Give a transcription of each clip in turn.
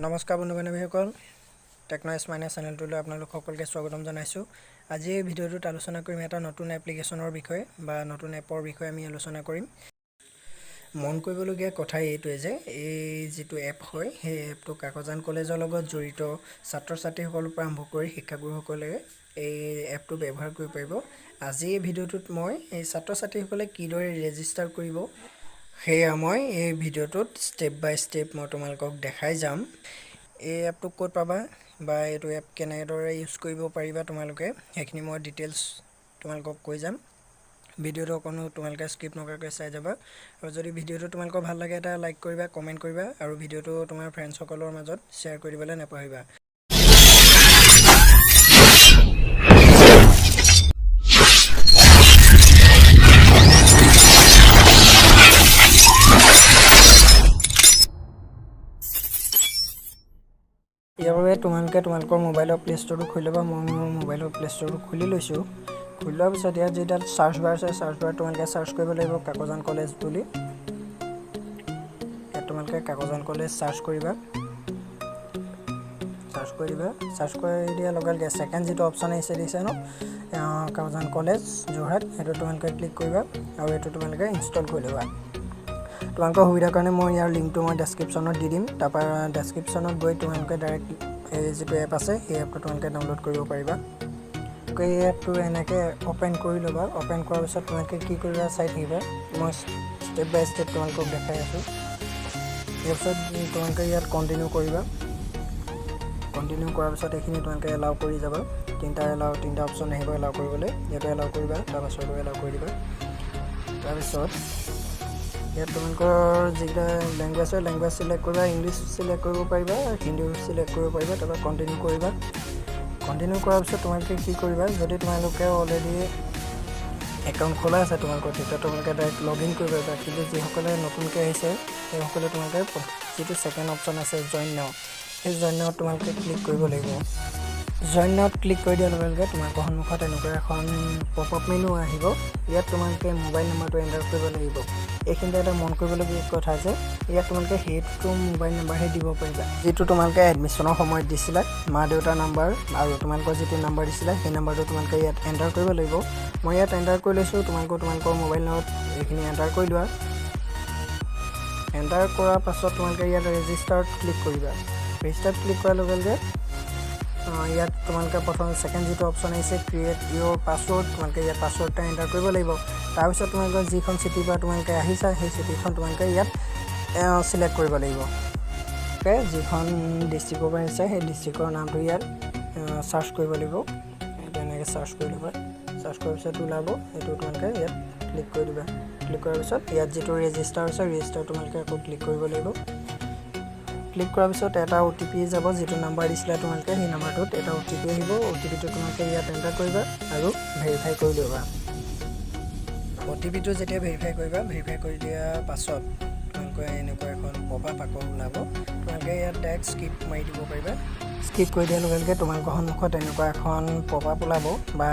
নমস্কাৰ বন্ধু-বান্ধৱীসকল টেকন'লজি মাইনাৰ চেনেলটোলৈ আপোনালোক সকলোকে স্বাগতম জনাইছোঁ। আজি এই ভিডিঅ'টোত আলোচনা কৰিম এটা নতুন এপ্লিকেশ্যনৰ বিষয়ে বা নতুন এপৰ বিষয়ে আমি আলোচনা কৰিম। মন কৰিবলগীয়া কথা এইটোৱে যে এই যিটো এপ হয় সেই এপটো কাকজান কলেজৰ লগত জড়িত ছাত্ৰ-ছাত্ৰীসকলৰ পৰা আৰম্ভ কৰি শিক্ষাগুৰুসকলে এই এপটো ব্যৱহাৰ কৰিব পাৰিব। আজি এই ভিডিঅ'টোত মই এই ছাত্ৰ-ছাত্ৰীসকলে কিদৰে ৰেজিষ্টাৰ কৰিব সেয়া মই এই ভিডিঅ'টোত ষ্টেপ বাই ষ্টেপ মই তোমালোকক দেখাই যাম। এই এপটো ক'ত পাবা বা এইটো এপ কেনেদৰে ইউজ কৰিব পাৰিবা তোমালোকে সেইখিনি মই ডিটেইলছ তোমালোকক কৈ যাম। ভিডিঅ'টো অকণো তোমালোকে স্কিপ নকৰাকৈ চাই যাবা আৰু যদি ভিডিঅ'টো তোমালোকৰ ভাল লাগে এটা লাইক কৰিবা, কমেণ্ট কৰিবা আৰু ভিডিঅ'টো তোমাৰ ফ্ৰেণ্ডসকলৰ মাজত শ্বেয়াৰ কৰিবলৈ নাপাহৰিবা। ইয়াৰ বাবে তোমালোকে তোমালোকৰ মোবাইলৰ প্লে ষ্ট'ৰটো খুলি ল'বা। মই মোৰ মোবাইলৰ প্লে ষ্ট'ৰটো খুলি লৈছোঁ। খুলি লোৱাৰ পিছত ইয়াত যিডাল চাৰ্চ বাৰ আছে চাৰ্চ বাৰ তোমালোকে চাৰ্চ কৰিব লাগিব কাকজান কলেজ বুলি। ইয়াত তোমালোকে কাকজান কলেজ চাৰ্চ কৰিবা, চাৰ্চ কৰি দিবা। চাৰ্চ কৰি দিয়াৰ লগে লগে ছেকেণ্ড যিটো অপশ্যন আহিছে দিছে ন কাকজান কলেজ যোৰহাট, সেইটো তোমালোকে ক্লিক কৰিবা আৰু এইটো তোমালোকে ইনষ্টল কৰি ল'বা। তোমালোকৰ সুবিধাৰ কাৰণে মই ইয়াৰ লিংকটো মই ডেছক্ৰিপশ্যনত দি দিম। তাৰপৰা ডেছক্ৰিপশ্যনত গৈ তোমালোকে ডাইৰেক্ট এই যিটো এপ আছে সেই এপটো তোমালোকে ডাউনলোড কৰিব পাৰিবা। এই এপটো এনেকৈ অ'পেন কৰি ল'বা। অ'পেন কৰাৰ পিছত তোমালোকে কি কৰিবা চাই থাকিবা। মই ষ্টেপ বাই ষ্টেপ তোমালোকক দেখাই আছোঁ। ইয়াৰ পিছত তোমালোকে ইয়াত কণ্টিনিউ কৰিবা। কণ্টিনিউ কৰাৰ পিছত এইখিনি তোমালোকে এলাউ কৰি যাবা। তিনিটা অপশ্যন আহিব এলাউ কৰিবলৈ। ইয়াতো এলাউ কৰিবা, তাৰপাছতো এলাউ কৰি দিবা। তাৰপিছত ইয়াত তোমালোকৰ যিকেইটা লেংগুৱেজ চিলেক্ট কৰিবা, ইংলিছ চিলেক্ট কৰিব পাৰিবা, হিন্দী চিলেক্ট কৰিব পাৰিবা। তাৰপৰা কণ্টিনিউ কৰিবা। কণ্টিনিউ কৰাৰ পিছত তোমালোকে কি কৰিবা, যদি তোমালোকে অলৰেডি একাউণ্ট খোলা আছে তোমালোকৰ তেতিয়া তোমালোকে ডাইৰেক্ট লগ ইন কৰিব পাৰিবা। কিন্তু যিসকলে নতুনকৈ আহিছে সেইসকলে তোমালোকে যিটো ছেকেণ্ড অপশ্যন আছে জইন নাও, সেই জইন নাওত তোমালোকে ক্লিক কৰিব লাগিব। জইন নাওত ক্লিক কৰি দিয়াৰ লগে লগে তোমালোকৰ সন্মুখত এনেকুৱা এখন পপ আপ মেনু আহিব। ইয়াত তোমালোকে মোবাইল নম্বৰটো এণ্টাৰ কৰিব লাগিব। এইখিনিতে এটা মন কৰিবলগীয়া কথা যে ইয়াত তোমালোকে সেইটো মোবাইল নাম্বাৰহে দিব পাৰিবা যিটো তোমালোকে এডমিশ্যনৰ সময়ত দিছিলা, মা দেউতাৰ নাম্বাৰ আৰু তোমালোকৰ যিটো নাম্বাৰ দিছিলা সেই নাম্বাৰটো তোমালোকে ইয়াত এণ্টাৰ কৰিব লাগিব। মই ইয়াত এণ্টাৰ কৰি লৈছোঁ। তোমালোকৰ মোবাইল নম্বৰত এইখিনি এণ্টাৰ কৰি লোৱা। এণ্টাৰ কৰাৰ পাছত তোমালোকে ইয়াত ৰেজিষ্টাৰত ক্লিক কৰিবা। ৰেজিষ্টাৰত ক্লিক কৰাৰ লগে লগে ইয়াত তোমালোকে প্ৰথম ছেকেণ্ড যিটো অপশ্যন আহিছে ক্ৰিয়েট ইয়'ৰ পাছৱৰ্ড, তোমালোকে ইয়াত পাছৱৰ্ডটা এণ্টাৰ কৰিব লাগিব। তাৰপিছত তোমালোকৰ যিখন চিটিৰ পৰা তোমালোকে আহিছা সেই চিটিখন তোমালোকে ইয়াত চিলেক্ট কৰিব লাগিব। যিখন ডিষ্ট্ৰিক্টৰ পৰা আহিছে সেই ডিষ্ট্ৰিক্টৰ নামটো ইয়াত চাৰ্চ কৰিব লাগিব। তেনেকৈ চাৰ্চ কৰি ল'বা। চাৰ্চ কৰাৰ পিছত ওলাব, সেইটো তোমালোকে ইয়াত ক্লিক কৰি দিবা। ক্লিক কৰাৰ পিছত ইয়াত যিটো ৰেজিষ্টাৰ আছে ৰেজিষ্টাৰ তোমালোকে আকৌ ক্লিক কৰিব লাগিব। ক্লিক কৰাৰ পিছত এটা OTP যাব, যিটো নাম্বাৰ দিছিলে তোমালোকে সেই নাম্বাৰটোত এটা OTP আহিব। OTPটো তোমালোকে ইয়াত এণ্টাৰ কৰিবা আৰু ভেৰিফাই কৰি ল'বা। OTPটো যেতিয়া ভেৰিফাই কৰিবা, ভেৰিফাই কৰি দিয়াৰ পাছত তোমালোকে এনেকুৱা এখন পপ আপ আকৌ ওলাব। তোমালোকে ইয়াত ডাইৰেক্ট স্কিপ মাৰি দিব পাৰিবা। স্কিপ কৰি দিয়াৰ লগে লগে তোমালোকৰ সন্মুখত এনেকুৱা এখন পপ আপ ওলাব বা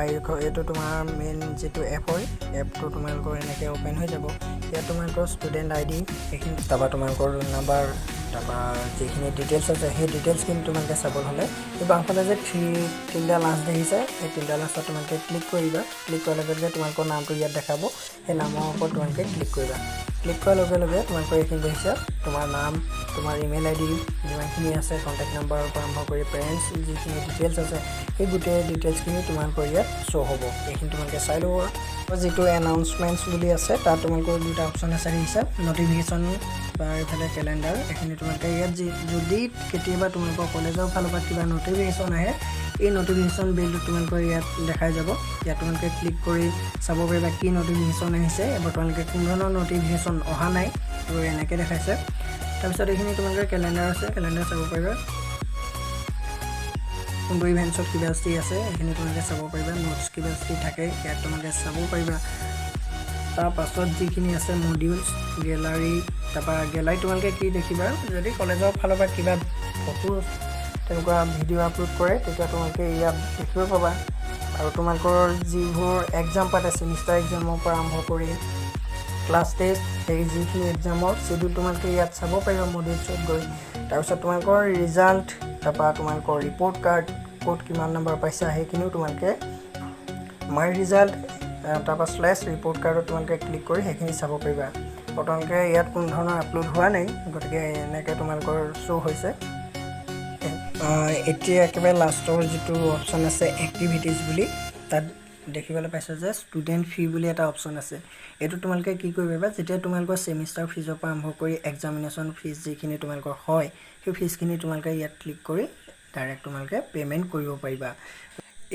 এইটো তোমাৰ মেইন যিটো এপ হয় এপটো তোমালোকৰ এনেকৈ অ'পেন হৈ যাব। ইয়াত তোমালোকৰ ষ্টুডেণ্ট ID এইখিনি, তাৰপৰা তোমালোকৰ নাম্বাৰ, তাৰপৰা যিখিনি ডিটেইলছ আছে সেই ডিটেইলছখিনি তোমালোকে চাবলৈ হ'লে এই বাওঁফালে যে তিনিটা লাষ্ট দেখিছে সেই তিনিটা লাষ্টত তোমালোকে ক্লিক কৰিবা। ক্লিক কৰাৰ লগে লগে তোমালোকৰ নামটো ইয়াত দেখাব। সেই নামৰ ওপৰত তোমালোকে ক্লিক কৰিবা। ক্লিক কৰাৰ লগে লগে তোমালোকৰ এইখিনি দেখিছে তোমাৰ নাম, তোমাৰ ইমেইল ID যিমানখিনি আছে, কণ্টেক্ট নাম্বাৰৰ পৰা আৰম্ভ কৰি পেৰেণ্টছ যিখিনি ডিটেইলছ আছে সেই গোটেই ডিটেইলছখিনি তোমালোকৰ ইয়াত শ্ব' হ'ব। এইখিনি তোমালোকে চাই ল'ব। যিটো এনাউন্সমেণ্টছ বুলি আছে তাত তোমালোকৰ দুটা অপশ্যন আছে দেখিছা, নটিফিকেশ্যন বা এইফালে কেলেণ্ডাৰ। এইখিনি তোমালোকে ইয়াত যদি কেতিয়াবা তোমালোকৰ কলেজৰ ফালৰ পৰা কিবা নটিফিকেশ্যন আহে এই নটিফিকেশ্যন বিলটো তোমালোকৰ ইয়াত দেখাই যাব। ইয়াত তোমালোকে ক্লিক কৰি চাব পাৰিবা কি নটিফিকেশ্যন আহিছে। বৰ্তমানলৈকে কোনো ধৰণৰ নটিফিকেশ্যন অহা নাই তো এনেকৈ দেখাইছে। তাৰপিছত এইখিনি তোমালোকে কেলেণ্ডাৰ আছে, কেলেণ্ডাৰ চাব পাৰিবা। কোনটো ইভেণ্টছত কিবা আছে এইখিনি তোমালোকে চাব পাৰিবা। নোটছ কিবা থাকে ইয়াত তোমালোকে চাব পাৰিবা। তাৰ পাছত যিখিনি আছে মডিউলছ, গেলাৰী, তাৰপৰা গেলাৰীত তোমালোকে কি দেখিবা, যদি কলেজৰ ফালৰ পৰা কিবা ফটো তেনেকুৱা ভিডিঅ' আপলোড কৰে তেতিয়া তোমালোকে ইয়াত দেখিব পাবা। আৰু তোমালোকৰ যিবোৰ এক্সাম পাতে ছেমিষ্টাৰ এক্সামৰ পৰা আৰম্ভ কৰি ক্লাছ টেষ্ট সেই যিখিনি এক্সামৰ শ্বেডিউল তোমালোকে ইয়াত চাব পাৰিবা মডিউলছত গৈ। তাৰপিছত তোমালোকৰ ৰিজাল্ট তাৰপৰা তোমালোকৰ ৰিপৰ্ট কাৰ্ড ক'ত কিমান নম্বৰ পাইছা সেইখিনিও তোমালোকে মাই ৰিজাল্ট তাৰপৰা স্লেছ ৰিপৰ্ট কাৰ্ডত তোমালোকে ক্লিক কৰি সেইখিনি চাব পাৰিবা। তোমালোকে ইয়াত কোনো ধৰণৰ আপলোড হোৱা নাই, গতিকে এনেকৈ তোমালোকৰ শ্ব' হৈছে। এতিয়া একেবাৰে লাষ্টৰ যিটো অপশ্যন আছে এক্টিভিটিজ বুলি, তাত দেখিবলৈ পাইছে যে ষ্টুডেণ্ট ফি বুলি এটা অপশ্যন আছে। এইটো তোমালোকে কি কৰিবা, যেতিয়া তোমালোকৰ ছেমিষ্টাৰ ফিজৰ পৰা আৰম্ভ কৰি এক্সামিনেশ্যন ফিজ যিখিনি তোমালোকৰ হয় সেই ফিজখিনি তোমালোকে ইয়াত ক্লিক কৰি ডাইৰেক্ট তোমালোকে পে'মেণ্ট কৰিব পাৰিবা।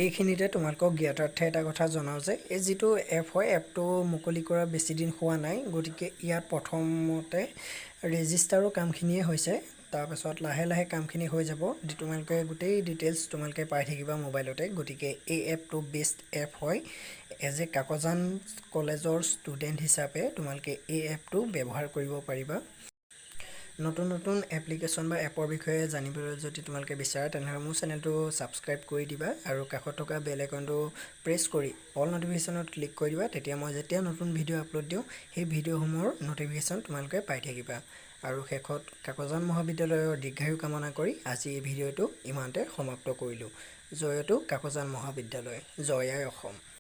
এইখিনিতে তোমালোকক জ্ঞাতাৰ্থে এটা কথা জনাওঁ যে এই যিটো এপ হয় এপটো মুকলি কৰা বেছি দিন হোৱা নাই, গতিকে ইয়াত প্ৰথমতে ৰেজিষ্টাৰৰ কামখিনিয়ে হৈছে। তাৰপাছত লাহে লাহে কামখিনি হৈ যাব, তোমালোকে গোটেই ডিটেইলছ তোমালোকে পাই থাকিবা মোবাইলতে। গতিকে এই এপটো বেষ্ট এপ হয়। এজ এ কাকজান কলেজৰ ষ্টুডেণ্ট হিচাপে তোমালোকে এই এপটো ব্যৱহাৰ কৰিব পাৰিবা। নতুন নতুন এপ্লিকেশ্যন বা এপৰ বিষয়ে জানিবলৈ যদি তোমালোকে বিচাৰা তেনেহ'লে মোৰ চেনেলটো ছাবস্ক্ৰাইব কৰি দিবা আৰু কাষত থকা বেল আইকনটো প্ৰেছ কৰি অল নটিফিকেশ্যনত ক্লিক কৰি দিবা। তেতিয়া মই যেতিয়া নতুন ভিডিঅ' আপলোড দিওঁ সেই ভিডিঅ'সমূহৰ নটিফিকেশ্যন তোমালোকে পাই থাকিবা। আৰু শেষত কাকজান মহাবিদ্যালয়ৰ দীৰ্ঘায়ু কামনা কৰি আজি এই ভিডিঅ'টো ইমানতে সমাপ্ত কৰিলোঁ। জয়তু কাকজান মহাবিদ্যালয়, জয় আই অসম।